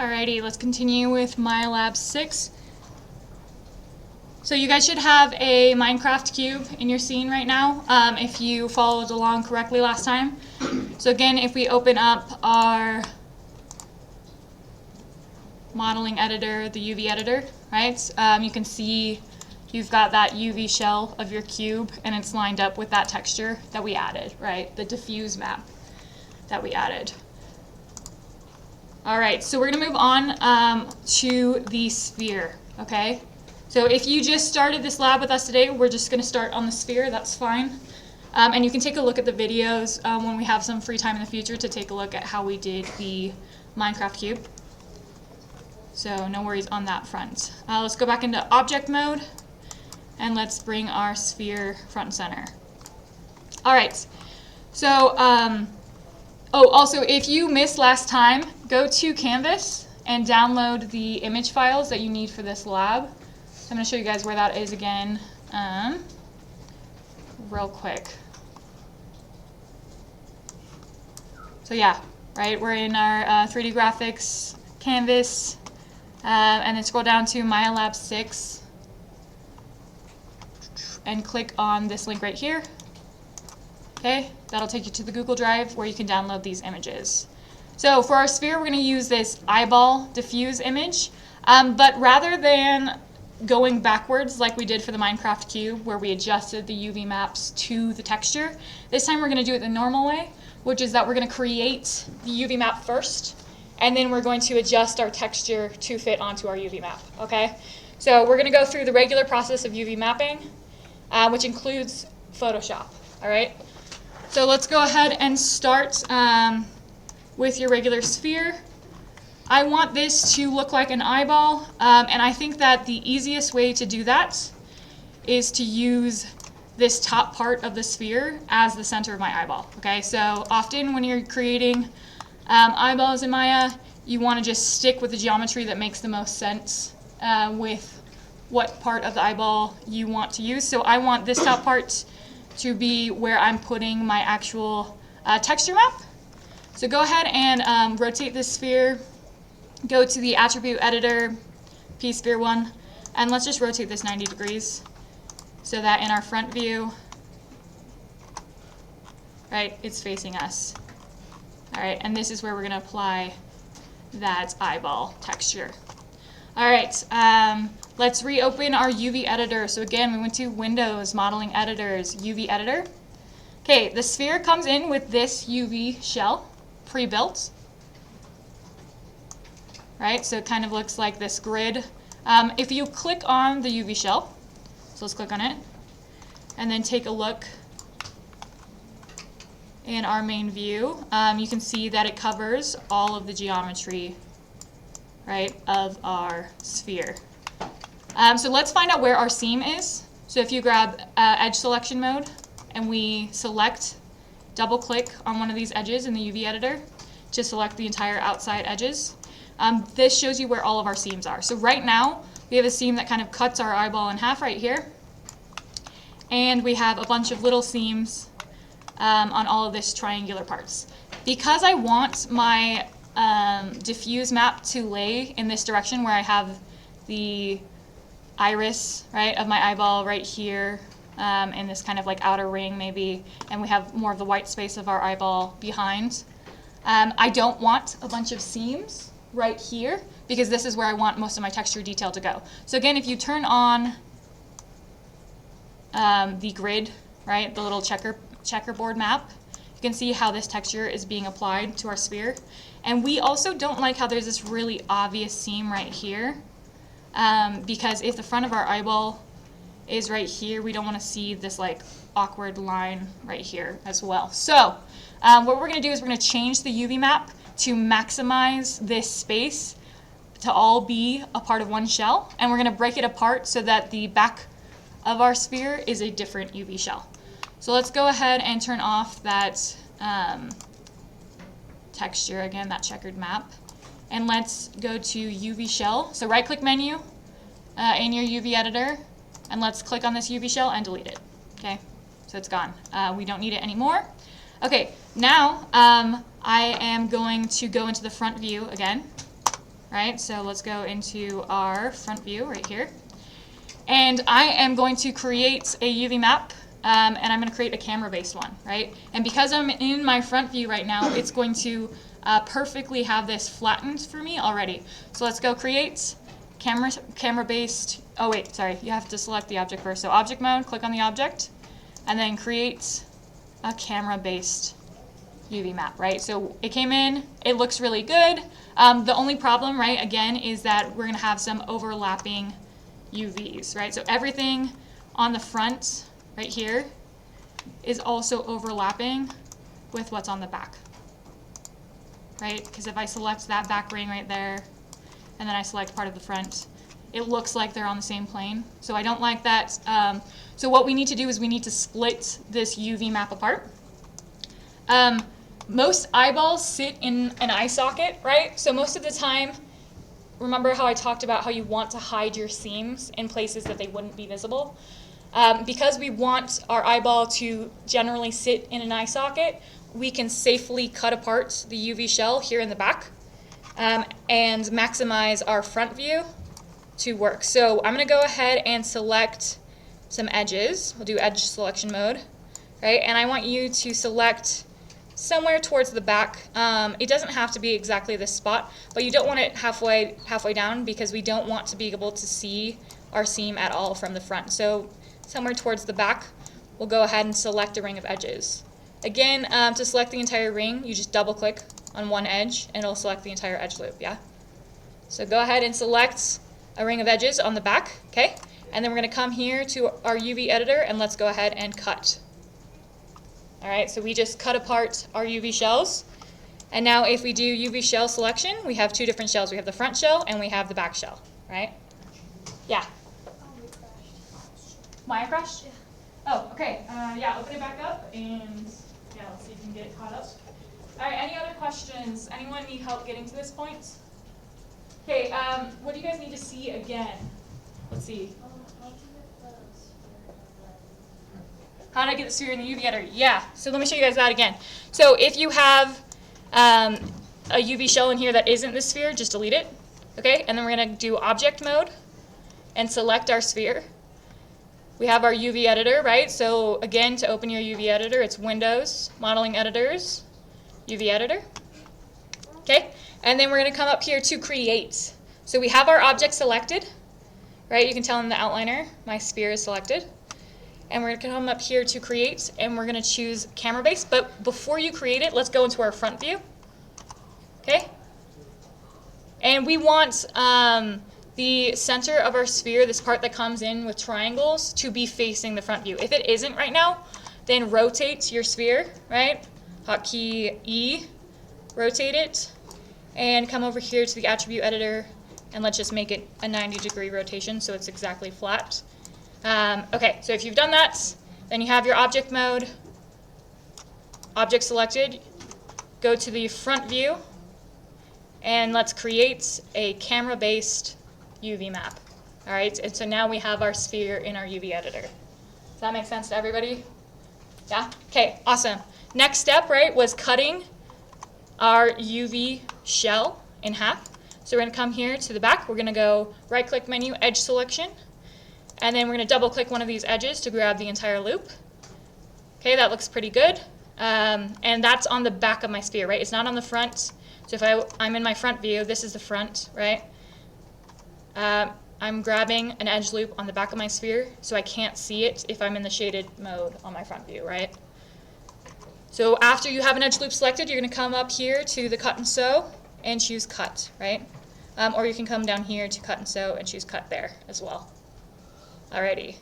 Alrighty, let's continue with MyLab 6. So you guys should have a Minecraft cube in your scene right now, if you followed along correctly last time. So again, if we open up our modeling editor, the UV editor, right, you can see you've got that UV shell of your cube, and it's lined up with that texture that we added, right, the diffuse map that we added. All right, so we're going to move on to the sphere, okay? So if you just started this lab with us today, we're just going to start on the sphere. That's fine. And you can take a look at the videos when we have some free time in the future to take a look at how we did the Minecraft cube. So no worries on that front. Let's go back into object mode, and let's bring our sphere front and center. All right, so also, if you missed last time, go to Canvas and download the image files that you need for this lab. So I'm going to show you guys where that is again real quick. So yeah, right, we're in our 3D graphics Canvas, and then scroll down to MyLab 6 and click on this link right here. Okay, that'll take you to the Google Drive where you can download these images. So for our sphere, we're going to use this eyeball diffuse image, but rather than going backwards like we did for the Minecraft cube where we adjusted the UV maps to the texture, this time we're going to do it the normal way, which is that we're going to create the UV map first, and then we're going to adjust our texture to fit onto our UV map, okay? So we're going to go through the regular process of UV mapping, which includes Photoshop, all right? So let's go ahead and start with your regular sphere. I want this to look like an eyeball, and I think that the easiest way to do that is to use this top part of the sphere as the center of my eyeball. Okay, so often when you're creating eyeballs in Maya, you want to just stick with the geometry that makes the most sense with what part of the eyeball you want to use. So I want this top part to be where I'm putting my actual texture map. So go ahead and rotate this sphere, go to the attribute editor, P-sphere 1, and let's just rotate this 90 degrees so that in our front view, right, it's facing us. All right, and this is where we're going to apply that eyeball texture. All right, let's reopen our UV editor. So again, we went to Windows, Modeling Editors, UV Editor. Okay, the sphere comes in with this UV shell, pre-built. Right, so it kind of looks like this grid. If you click on the UV shell, so let's click on it, and then take a look in our main view, you can see that it covers all of the geometry, right, of our sphere. So let's find out where our seam is. So if you grab edge selection mode and we select, double click on one of these edges in the UV editor to select the entire outside edges, this shows you where all of our seams are. So right now we have a seam that kind of cuts our eyeball in half right here, and we have a bunch of little seams on all of this triangular parts. Because I want my diffuse map to lay in this direction where I have the iris, right, of my eyeball right here in this kind of like outer ring maybe, and we have more of the white space of our eyeball behind. I don't want a bunch of seams right here because this is where I want most of my texture detail to go. So again, if you turn on the grid, right, the little checkerboard map, you can see how this texture is being applied to our sphere. And we also don't like how there's this really obvious seam right here, because if the front of our eyeball is right here, we don't want to see this like awkward line right here as well. So what we're going to do is we're going to change the UV map to maximize this space to all be a part of one shell, and we're going to break it apart so that the back of our sphere is a different UV shell. So let's go ahead and turn off that texture, again, that checkered map, and let's go to UV shell. So right click menu in your UV editor, and let's click on this UV shell and delete it. Okay, so it's gone. We don't need it anymore. Okay, now I am going to go into the front view again, right? So let's go into our front view right here. And I am going to create a UV map, and I'm going to create a camera-based one, right? And because I'm in my front view right now, it's going to perfectly have this flattened for me already. So let's go create camera-based. Oh wait, sorry, you have to select the object first. So object mode, click on the object, and then create a camera-based UV map, right? So it came in, it looks really good. The only problem, right, again, is that we're going to have some overlapping UVs, right? So everything on the front right here is also overlapping with what's on the back, right? Because if I select that back ring right there, and then I select part of the front, it looks like they're on the same plane. So I don't like that. So what we need to do is we need to split this UV map apart. Most eyeballs sit in an eye socket, right? So most of the time, remember how I talked about how you want to hide your seams in places that they wouldn't be visible? Because we want our eyeball to generally sit in an eye socket, we can safely cut apart the UV shell here in the back and maximize our front view to work. So I'm going to go ahead and select some edges. We'll do edge selection mode, right? And I want you to select somewhere towards the back. It doesn't have to be exactly this spot, but you don't want it halfway down because we don't want to be able to see our seam at all from the front. So somewhere towards the back, we'll go ahead and select a ring of edges. Again, to select the entire ring, you just double click on one edge and it'll select the entire edge loop, yeah? So go ahead and select a ring of edges on the back, okay? And then we're going to come here to our UV editor and let's go ahead and cut. All right, so we just cut apart our UV shells. And now if we do UV shell selection, we have two different shells. We have the front shell and we have the back shell, right? Yeah? Maya crashed? Yeah. Oh, okay. Yeah, open it back up and yeah, let's see if we can get it caught up. All right, any other questions? Anyone need help getting to this point? Okay, what do you guys need to see again? Let's see. How did I get the sphere in the UV editor? Yeah, so let me show you guys that again. So if you have a UV shell in here that isn't the sphere, just delete it. Okay, and then we're going to do object mode and select our sphere. We have our UV editor, right? So again, to open your UV editor, it's Windows, Modeling Editors, UV Editor. Okay, and then we're going to come up here to create. So we have our object selected, right? You can tell in the outliner, my sphere is selected. And we're going to come up here to create, and we're going to choose camera base. But before you create it, let's go into our front view. Okay? And we want the center of our sphere, this part that comes in with triangles, to be facing the front view. If it isn't right now, then rotate your sphere, right? Hotkey E, rotate it, and come over here to the attribute editor, and let's just make it a 90-degree rotation so it's exactly flat. Okay, so if you've done that, then you have your object mode, object selected, go to the front view, and let's create a camera-based UV map. All right, and so now we have our sphere in our UV editor. Does that make sense to everybody? Yeah? Okay, awesome. Next step, right, was cutting our UV shell in half. So we're going to come here to the back. We're going to go right-click menu, edge selection. And then we're going to double-click one of these edges to grab the entire loop. Okay, that looks pretty good. And that's on the back of my sphere, right? It's not on the front. So if I'm in my front view, this is the front, right? I'm grabbing an edge loop on the back of my sphere, so I can't see it if I'm in the shaded mode on my front view, right? So after you have an edge loop selected, you're going to come up here to the cut and sew and choose cut, right? Or you can come down here to cut and sew and choose cut there as well. Alrighty.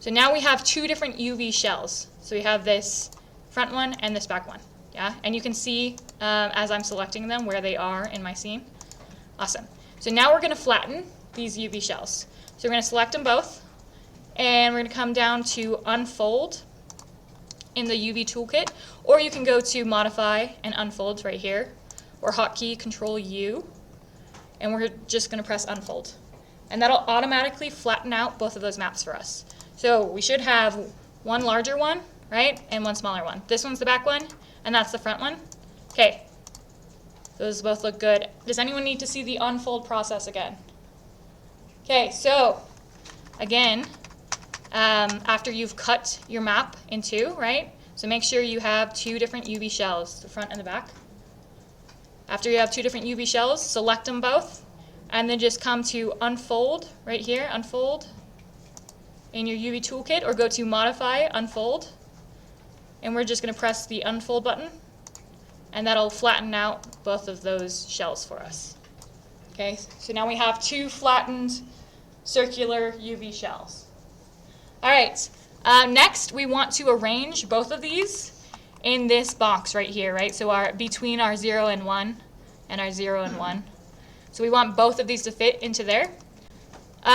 So now we have two different UV shells. So we have this front one and this back one. Yeah, and you can see as I'm selecting them where they are in my scene. Awesome. So now we're going to flatten these UV shells. So we're going to select them both, and we're going to come down to unfold in the UV toolkit, or you can go to modify and unfold right here, or hotkey Control U, and we're just going to press unfold. And that'll automatically flatten out both of those maps for us. So we should have one larger one, right, and one smaller one. This one's the back one, and that's the front one. Okay. Those both look good. Does anyone need to see the unfold process again? Okay, so again, after you've cut your map in two, right? So make sure you have two different UV shells, the front and the back. After you have two different UV shells, select them both, and then just come to unfold right here, unfold in your UV toolkit, or go to modify, unfold, and we're just going to press the unfold button, and that'll flatten out both of those shells for us. Okay, so now we have two flattened circular UV shells. All right, next we want to arrange both of these in this box right here, right? So between our 0 and 1 and our 0 and 1. So we want both of these to fit into there.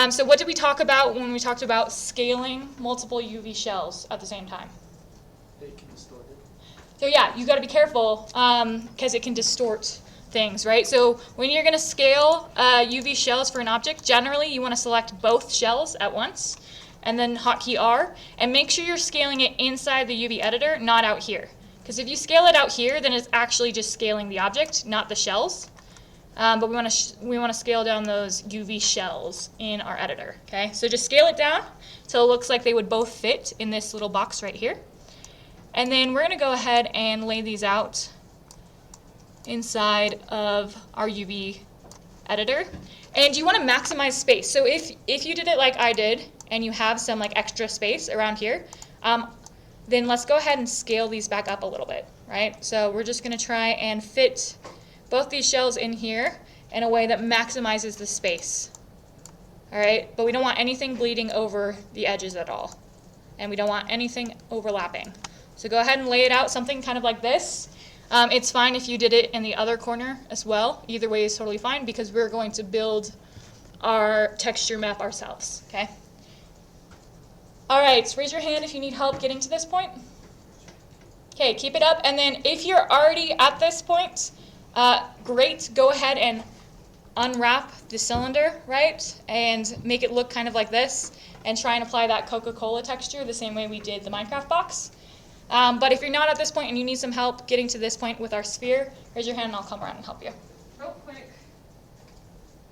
So what did we talk about when we talked about scaling multiple UV shells at the same time? It can distort it. So yeah, you got to be careful because it can distort things, right? So when you're going to scale UV shells for an object, generally you want to select both shells at once, and then hotkey R, and make sure you're scaling it inside the UV editor, not out here. Because if you scale it out here, then it's actually just scaling the object, not the shells. But we want to scale down those UV shells in our editor. Okay, so just scale it down till it looks like they would both fit in this little box right here. And then we're going to go ahead and lay these out inside of our UV editor. And you want to maximize space. So if you did it like I did, and you have some like extra space around here, then let's go ahead and scale these back up a little bit, right? So we're just going to try and fit both these shells in here in a way that maximizes the space. All right, but we don't want anything bleeding over the edges at all, and we don't want anything overlapping. So go ahead and lay it out something kind of like this. It's fine if you did it in the other corner as well. Either way is totally fine because we're going to build our texture map ourselves, okay? All right, so raise your hand if you need help getting to this point. Okay, keep it up, and then if you're already at this point, great, go ahead and unwrap the cylinder, right, and make it look kind of like this, and try and apply that Coca-Cola texture the same way we did the Minecraft box. But if you're not at this point and you need some help getting to this point with our sphere, raise your hand and I'll come around and help you. Real quick,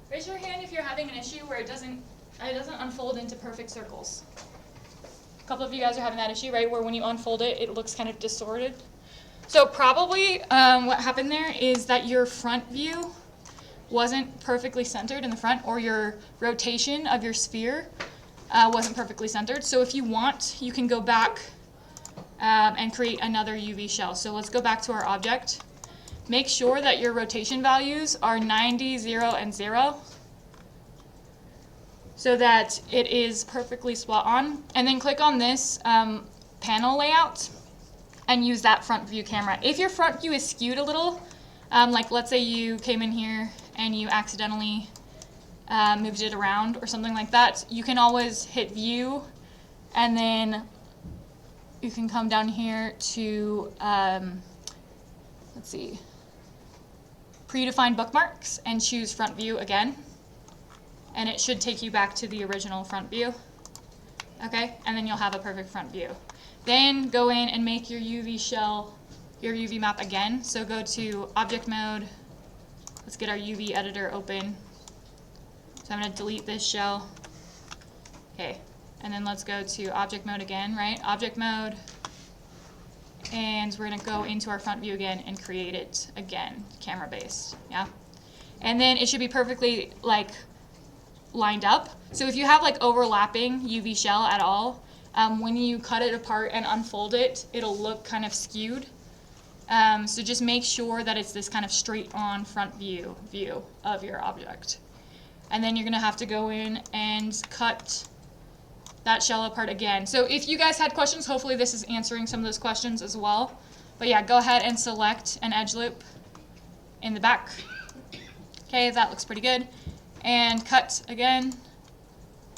raise your hand if you're having an issue where it doesn't unfold into perfect circles. A couple of you guys are having that issue, right, where when you unfold it, it looks kind of distorted. So probably what happened there is that your front view wasn't perfectly centered in the front, or your rotation of your sphere wasn't perfectly centered. So if you want, you can go back and create another UV shell. So let's go back to our object. Make sure that your rotation values are 90, 0, and 0. So that it is perfectly spot on. And then click on this panel layout and use that front view camera. If your front view is skewed a little, like let's say you came in here and you accidentally moved it around or something like that, you can always hit view, and then you can come down here to, let's see, predefined bookmarks and choose front view again. And it should take you back to the original front view. Okay, and then you'll have a perfect front view. Then go in and make your UV shell, your UV map again. So go to object mode. Let's get our UV editor open. So I'm going to delete this shell. Okay, and then let's go to object mode again, right? Object mode. And we're going to go into our front view again and create it again, camera based. Yeah. And then it should be perfectly like lined up. So if you have like overlapping UV shell at all, when you cut it apart and unfold it, it'll look kind of skewed. So just make sure that it's this kind of straight on front view of your object. And then you're going to have to go in and cut that shell apart again. So if you guys had questions, hopefully this is answering some of those questions as well. But yeah, go ahead and select an edge loop in the back. Okay, that looks pretty good. And cut again.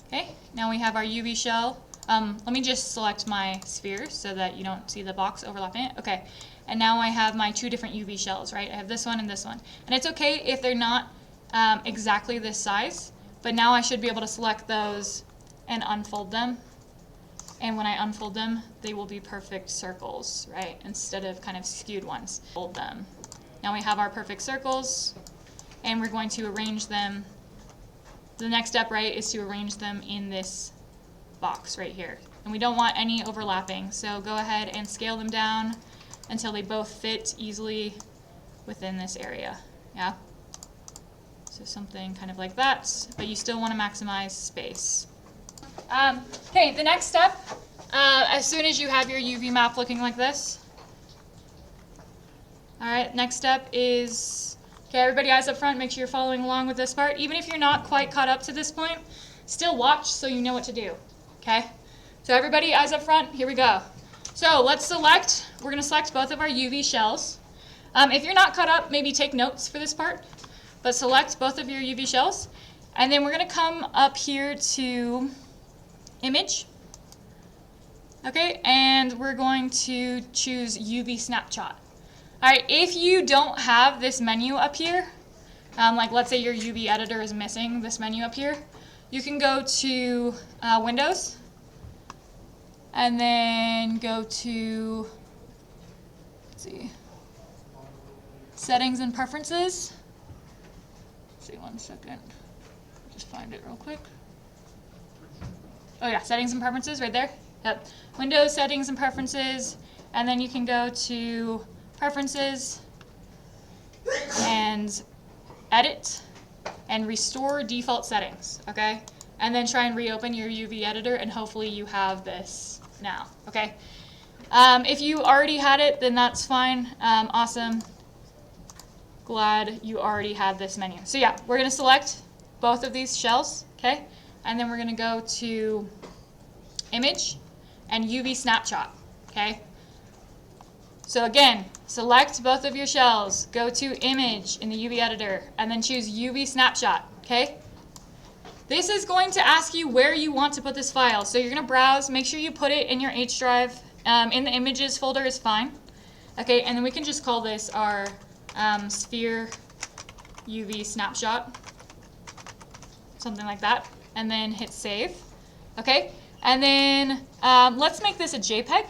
Okay, now we have our UV shell. Let me just select my sphere so that you don't see the box overlapping it. Okay, and now I have my two different UV shells, right? I have this one and this one. And it's okay if they're not exactly this size, but now I should be able to select those and unfold them. And when I unfold them, they will be perfect circles, right? Instead of kind of skewed ones. Fold them. Now we have our perfect circles, and we're going to arrange them. The next step, right, is to arrange them in this box right here. And we don't want any overlapping, so go ahead and scale them down until they both fit easily within this area. Yeah? So something kind of like that, but you still want to maximize space. Okay, the next step, as soon as you have your UV map looking like this. All right, next step is, okay, everybody eyes up front, make sure you're following along with this part. Even if you're not quite caught up to this point, still watch so you know what to do, okay? So everybody eyes up front, here we go. So let's select, we're gonna select both of our UV shells. If you're not caught up, maybe take notes for this part, but select both of your UV shells. And then we're gonna come up here to image. Okay, and we're going to choose UV snapshot. All right, if you don't have this menu up here, like let's say your UV editor is missing this menu up here, you can go to Windows, and then go to, let's see, Settings and Preferences. Let's see, 1 second. Just find it real quick. Oh yeah, Settings and Preferences right there. Yep. Windows, Settings and Preferences, and then you can go to Preferences and Edit and Restore Default Settings, okay? And then try and reopen your UV editor, and hopefully you have this now, okay? If you already had it, then that's fine. Awesome. Glad you already had this menu. So yeah, we're going to select both of these shells, okay? And then we're going to go to Image and UV Snapshot, okay? So again, select both of your shells, go to Image in the UV editor, and then choose UV Snapshot, okay? This is going to ask you where you want to put this file. So you're going to browse, make sure you put it in your H drive. In the Images folder is fine. Okay, and then we can just call this our Sphere UV Snapshot, something like that, and then hit Save. Okay, and then let's make this a JPEG.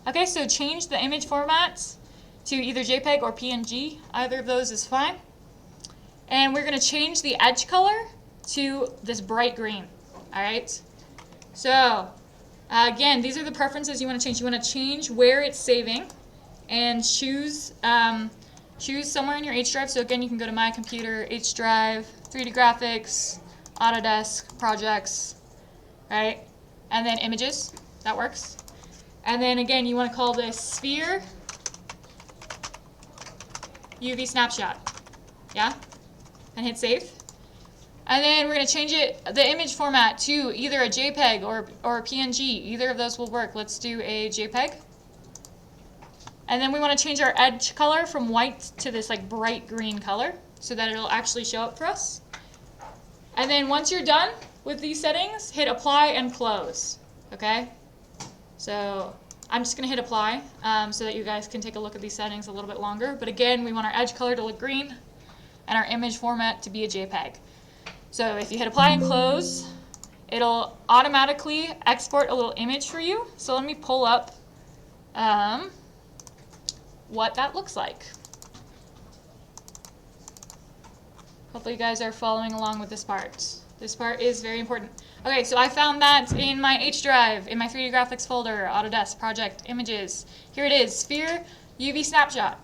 Okay, so change the image format to either JPEG or PNG. Either of those is fine. And we're going to change the edge color to this bright green. All right. So again, these are the preferences you want to change. You want to change where it's saving, and choose somewhere in your H drive. So again, you can go to My Computer, H drive, 3D Graphics, Autodesk, Projects, right? And then Images. That works. And then again, you want to call this Sphere UV Snapshot. Yeah? And hit Save. And then we're going to change the image format to either a JPEG or a PNG. Either of those will work. Let's do a JPEG. And then we want to change our edge color from white to this like bright green color so that it'll actually show up for us. And then once you're done with these settings, hit Apply and Close. Okay? So I'm just going to hit Apply so that you guys can take a look at these settings a little bit longer. But again, we want our edge color to look green and our image format to be a JPEG. So if you hit Apply and Close, it'll automatically export a little image for you. So let me pull up what that looks like. Hopefully you guys are following along with this part. This part is very important. Okay, so I found that in my H drive, in my 3D Graphics folder, Autodesk, Project, Images. Here it is, Sphere UV Snapshot.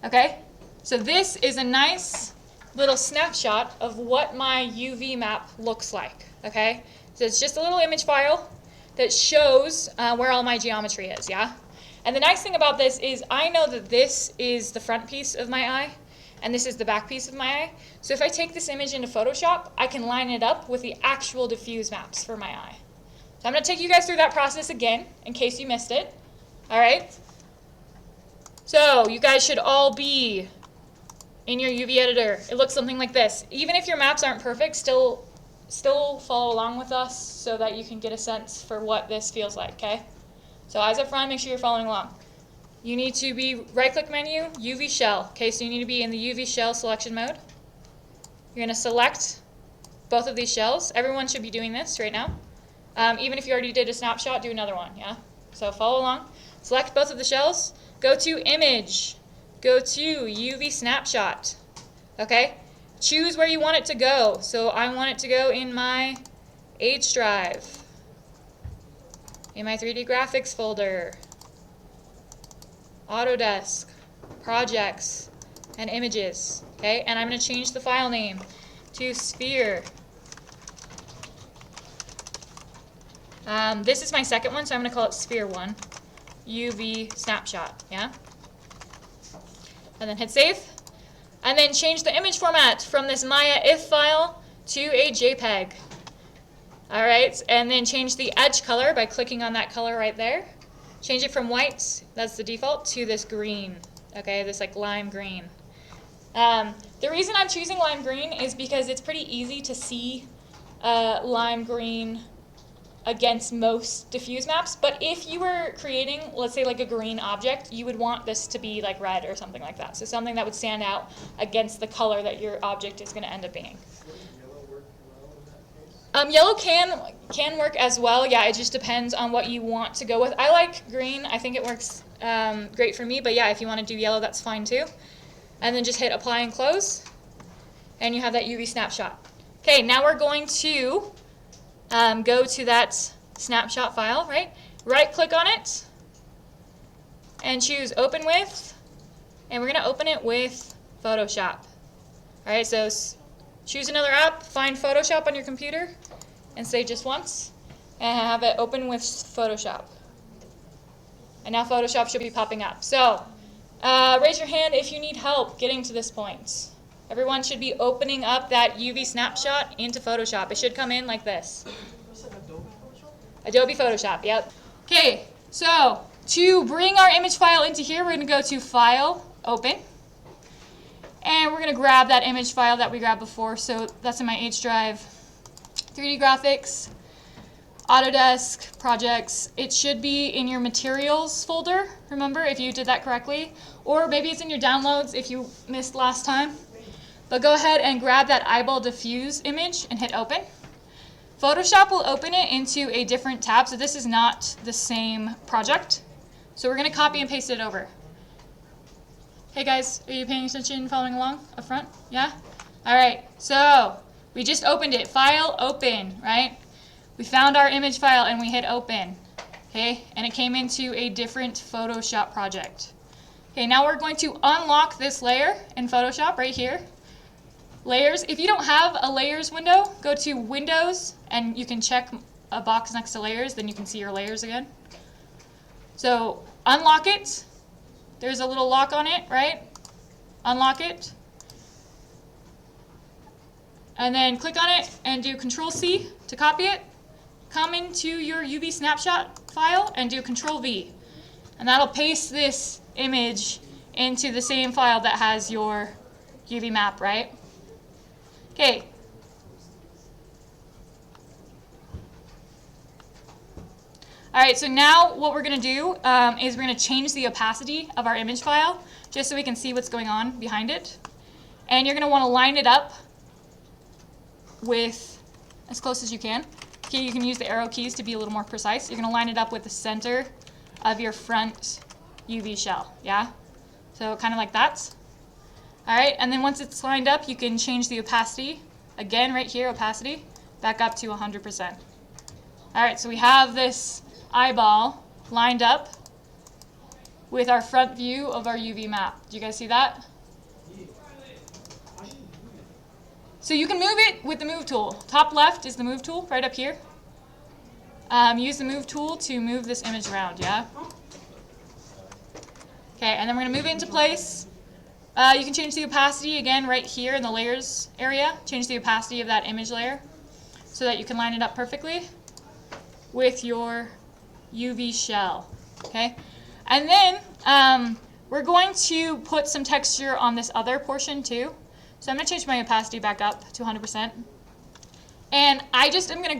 Okay, so this is a nice little snapshot of what my UV map looks like. Okay, so it's just a little image file that shows where all my geometry is, yeah? And the nice thing about this is I know that this is the front piece of my eye, and this is the back piece of my eye. So if I take this image into Photoshop, I can line it up with the actual diffuse maps for my eye. So I'm going to take you guys through that process again, in case you missed it. All right? So you guys should all be in your UV editor. It looks something like this. Even if your maps aren't perfect, still follow along with us so that you can get a sense for what this feels like, okay? So eyes up front, make sure you're following along. You need to be right-click menu, UV shell. Okay, so you need to be in the UV shell selection mode. You're going to select both of these shells. Everyone should be doing this right now. Even if you already did a snapshot, do another one, yeah? So follow along. Select both of the shells. Go to Image. go to UV snapshot. Okay? Choose where you want it to go. So I want it to go in my H drive, in my 3D graphics folder, Autodesk, projects, and images. Okay? And I'm going to change the file name to sphere. This is my second one, so I'm going to call it sphere 1. UV snapshot. Yeah? And then hit save. And then change the image format from this Maya if file to a JPEG. Alright, and then change the edge color by clicking on that color right there. Change it from white, that's the default, to this green. Okay, this like lime green. The reason I'm choosing lime green is because it's pretty easy to see lime green against most diffuse maps, but if you were creating, let's say, like a green object, you would want this to be like red or something like that. So something that would stand out against the color that your object is going to end up being. Yellow can work as well. Yeah, it just depends on what you want to go with. I like green. I think it works great for me, but yeah, if you want to do yellow, that's fine too. And then just hit apply and close, and you have that UV snapshot. Okay, now we're going to go to that snapshot file, right? Right-click on it, and choose Open With, and we're going to open it with Photoshop. All right, so choose another app, find Photoshop on your computer, and say just once, and have it open with Photoshop. And now Photoshop should be popping up. So raise your hand if you need help getting to this point. Everyone should be opening up that UV snapshot into Photoshop. It should come in like this. Adobe Photoshop, yep. Okay, so to bring our image file into here, we're going to go to File, Open. And we're going to grab that image file that we grabbed before. So that's in my H drive, 3D graphics, Autodesk, projects. It should be in your materials folder, remember, if you did that correctly. Or maybe it's in your downloads if you missed last time. But go ahead and grab that eyeball diffuse image and hit open. Photoshop will open it into a different tab, so this is not the same project. So we're going to copy and paste it over. Hey guys, are you paying attention, following along up front? Yeah? Alright, so we just opened it. File, open, right? We found our image file and we hit open. Okay, and it came into a different Photoshop project. Okay, now we're going to unlock this layer in Photoshop right here. Layers. If you don't have a layers window, go to Windows and you can check a box next to layers, then you can see your layers again. So unlock it. There's a little lock on it, right? Unlock it. And then click on it and do Control-C to copy it. Come into your UV snapshot file and do Control-V. And that'll paste this image into the same file that has your UV map, right? Okay. Alright, so now what we're going to do is we're going to change the opacity of our image file just so we can see what's going on behind it. And you're going to want to line it up with as close as you can. Okay, you can use the arrow keys to be a little more precise. You're going to line it up with the center of your front UV shell, yeah? So kind of like that. Alright, and then once it's lined up, you can change the opacity. Again, right here, opacity, back up to 100%. Alright, so we have this eyeball lined up with our front view of our UV map. Do you guys see that? So you can move it with the move tool. Top left is the move tool, right up here. Use the move tool to move this image around, yeah? Okay, and then we're going to move it into place. You can change the opacity again right here in the layers area. Change the opacity of that image layer so that you can line it up perfectly with your UV shell. Okay, and then we're going to put some texture on this other portion too. So I'm going to change my opacity back up to 100%. And I'm going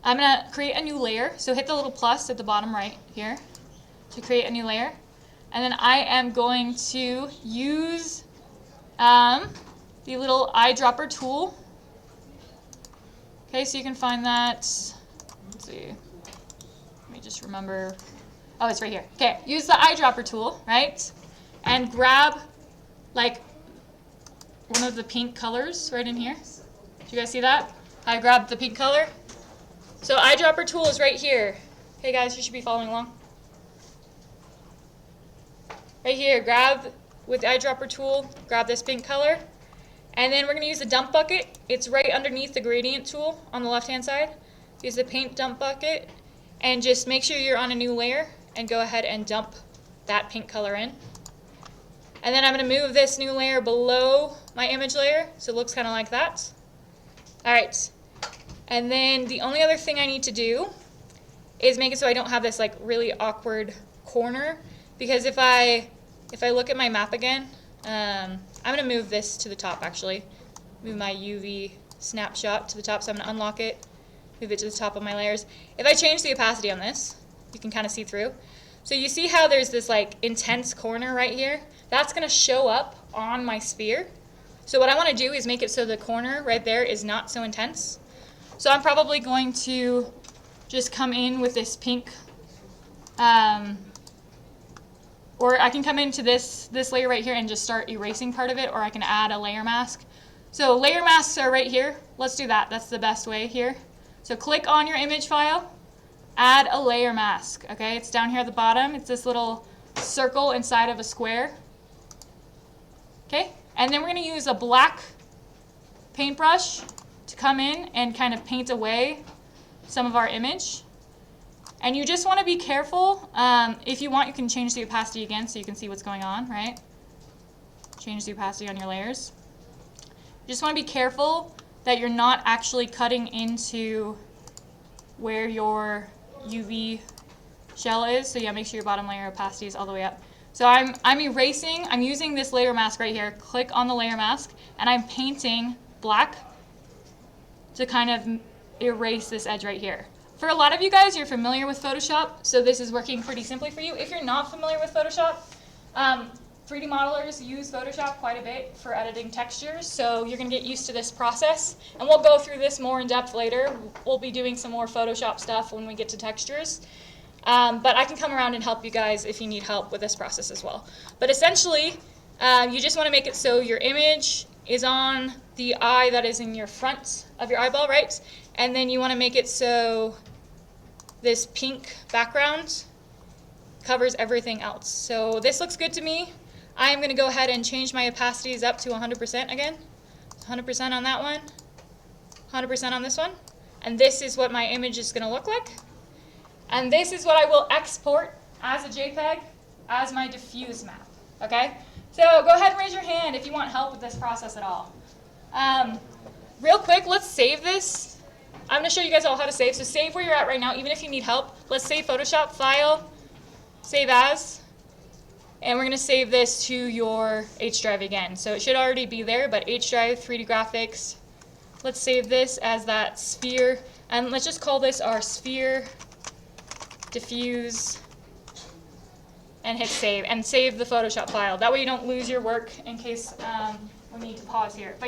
to create a new layer. So hit the little plus at the bottom right here to create a new layer. And then I am going to use the little eyedropper tool. Okay, so you can find that. Let's see. Let me just remember. Oh, it's right here. Okay, use the eyedropper tool, right? and grab like one of the pink colors right in here. Do you guys see that? I grabbed the pink color. So eyedropper tool is right here. Hey guys, you should be following along. Right here, grab with the eyedropper tool, grab this pink color. And then we're going to use the dump bucket. It's right underneath the gradient tool on the left-hand side. Use the paint dump bucket and just make sure you're on a new layer and go ahead and dump that pink color in. And then I'm going to move this new layer below my image layer so it looks kind of like that. Alright, and then the only other thing I need to do is make it so I don't have this like really awkward corner, because if I look at my map again, I'm going to move this to the top actually. Move my UV snapshot to the top, so I'm going to unlock it, move it to the top of my layers. If I change the opacity on this, you can kind of see through. So you see how there's this like intense corner right here? That's going to show up on my sphere. So what I want to do is make it so the corner right there is not so intense. So I'm probably going to just come in with this pink, or I can come into this layer right here and just start erasing part of it, or I can add a layer mask. So layer masks are right here. Let's do that. That's the best way here. So click on your image file, add a layer mask. Okay, it's down here at the bottom. It's this little circle inside of a square. Okay, and then we're going to use a black paintbrush to come in and kind of paint away some of our image. And you just want to be careful. If you want, you can change the opacity again so you can see what's going on, right? Change the opacity on your layers. You just want to be careful that you're not actually cutting into where your UV shell is. So yeah, make sure your bottom layer opacity is all the way up. So I'm erasing, I'm using this layer mask right here. Click on the layer mask, and I'm painting black to kind of erase this edge right here. For a lot of you guys, you're familiar with Photoshop, so this is working pretty simply for you. If you're not familiar with Photoshop, 3D modelers use Photoshop quite a bit for editing textures, so you're going to get used to this process. And we'll go through this more in depth later. We'll be doing some more Photoshop stuff when we get to textures. But I can come around and help you guys if you need help with this process as well. But essentially, you just want to make it so your image is on the eye that is in your front of your eyeball, right? And then you want to make it so this pink background covers everything else. So this looks good to me. I am going to go ahead and change my opacities up to 100% again. 100% on that one, 100% on this one. And this is what my image is going to look like. And this is what I will export as a JPEG as my diffuse map, okay? So go ahead and raise your hand if you want help with this process at all. Real quick, let's save this. I'm going to show you guys all how to save. So save where you're at right now, even if you need help. Let's save Photoshop, File, Save As. And we're going to save this to your H drive again. So it should already be there, but H drive, 3D graphics. Let's save this as that sphere. And let's just call this our sphere diffuse, and hit save, and save the Photoshop file. That way you don't lose your work in case we need to pause here.